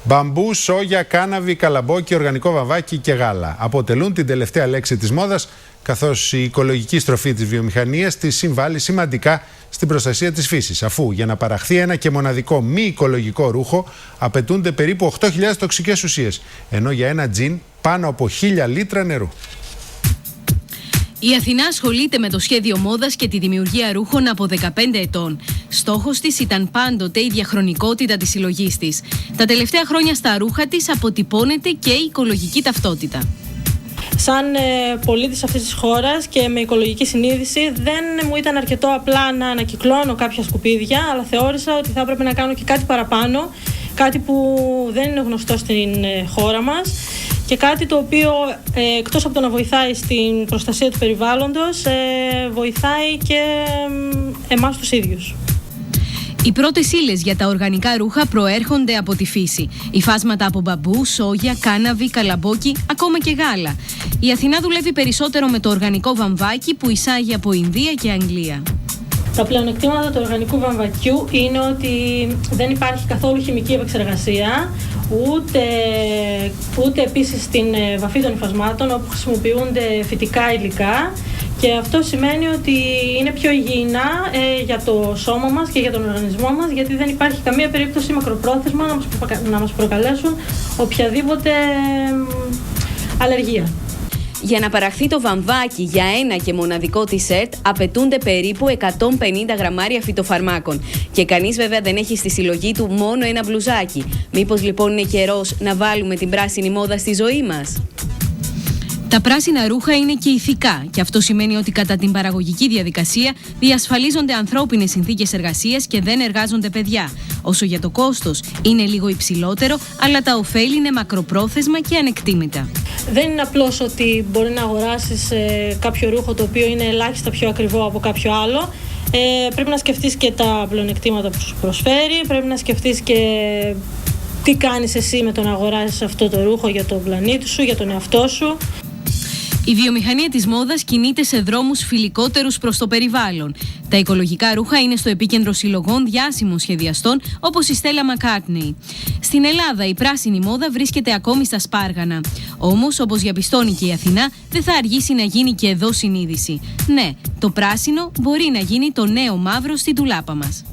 Μπαμπού, σόγια, κάναβη, καλαμπόκι, οργανικό βαμβάκι και γάλα αποτελούν την τελευταία λέξη της μόδας, καθώς η οικολογική στροφή της βιομηχανίας της συμβάλλει σημαντικά στην προστασία της φύσης, αφού για να παραχθεί ένα και μοναδικό μη οικολογικό ρούχο απαιτούνται περίπου 8.000 τοξικές ουσίες, ενώ για ένα τζιν πάνω από 1.000 λίτρα νερού. Η Αθηνά ασχολείται με το σχέδιο μόδας και τη δημιουργία ρούχων από 15 ετών. Στόχος της ήταν πάντοτε η διαχρονικότητα της συλλογής της. Τα τελευταία χρόνια στα ρούχα της αποτυπώνεται και η οικολογική ταυτότητα. Σαν πολίτης αυτής της χώρας και με οικολογική συνείδηση, δεν μου ήταν αρκετό απλά να ανακυκλώνω κάποια σκουπίδια, αλλά θεώρησα ότι θα έπρεπε να κάνω και κάτι παραπάνω, κάτι που δεν είναι γνωστό στην χώρα μας και κάτι το οποίο εκτός από το να βοηθάει στην προστασία του περιβάλλοντος, βοηθάει και εμάς τους ίδιους. Οι πρώτες ύλες για τα οργανικά ρούχα προέρχονται από τη φύση. Υφάσματα από μπαμπού, σόγια, κάναβη, καλαμπόκι, ακόμα και γάλα. Η Αθηνά δουλεύει περισσότερο με το οργανικό βαμβάκι που εισάγει από Ινδία και Αγγλία. Τα πλεονεκτήματα του οργανικού βαμβακιού είναι ότι δεν υπάρχει καθόλου χημική επεξεργασία, ούτε επίσης στην βαφή των υφασμάτων όπου χρησιμοποιούνται φυτικά υλικά, και αυτό σημαίνει ότι είναι πιο υγιεινά για το σώμα μας και για τον οργανισμό μας, γιατί δεν υπάρχει καμία περίπτωση μακροπρόθεσμα να μας προκαλέσουν οποιαδήποτε αλλεργία. Για να παραχθεί το βαμβάκι για ένα και μοναδικό τισέρτ απαιτούνται περίπου 150 γραμμάρια φυτοφαρμάκων. Και κανείς βέβαια δεν έχει στη συλλογή του μόνο ένα μπλουζάκι. Μήπως λοιπόν είναι καιρός να βάλουμε την πράσινη μόδα στη ζωή μας? Τα πράσινα ρούχα είναι και ηθικά, και αυτό σημαίνει ότι κατά την παραγωγική διαδικασία διασφαλίζονται ανθρώπινες συνθήκες εργασίας και δεν εργάζονται παιδιά. Όσο για το κόστος είναι λίγο υψηλότερο, αλλά τα ωφέλη είναι μακροπρόθεσμα και ανεκτήμητα. Δεν είναι απλώς ότι μπορεί να αγοράσεις κάποιο ρούχο το οποίο είναι ελάχιστα πιο ακριβό από κάποιο άλλο. Πρέπει να σκεφτείς και τα πλεονεκτήματα που σου προσφέρει, πρέπει να σκεφτείς και τι κάνεις εσύ με το να αγοράσεις αυτό το ρούχο για τον πλανήτη σου, για τον εαυτό σου. Η βιομηχανία της μόδας κινείται σε δρόμους φιλικότερους προς το περιβάλλον. Τα οικολογικά ρούχα είναι στο επίκεντρο συλλογών διάσημων σχεδιαστών όπως η Στέλλα Μακκάρτνεϊ. Στην Ελλάδα η πράσινη μόδα βρίσκεται ακόμη στα σπάργανα. Όμως, όπως διαπιστώνει και η Αθηνά, δεν θα αργήσει να γίνει και εδώ συνείδηση. Ναι, το πράσινο μπορεί να γίνει το νέο μαύρο στην τουλάπα μας.